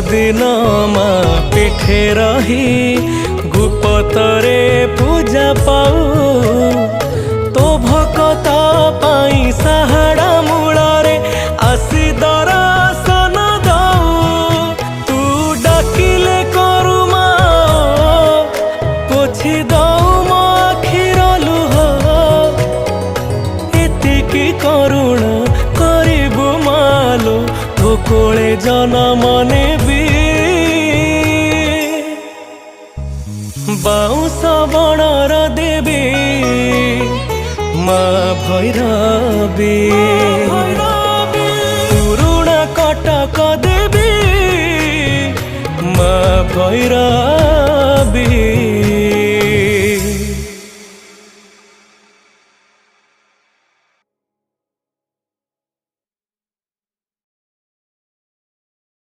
दिन मा पिठे रही गुपतरे पूजा पाऊ तो भकत पाई साहाड़ा मूलरे आसी दर्शन दऊ तू डाकिले करू माँ पोछि दऊ मो आखिर लुह एतिकी करुण करिबु मालो तो कोले जनम नेबी बाउंस बणर देवी माँ भैरवी पुरुणा कटक देवी माँ भैरवी।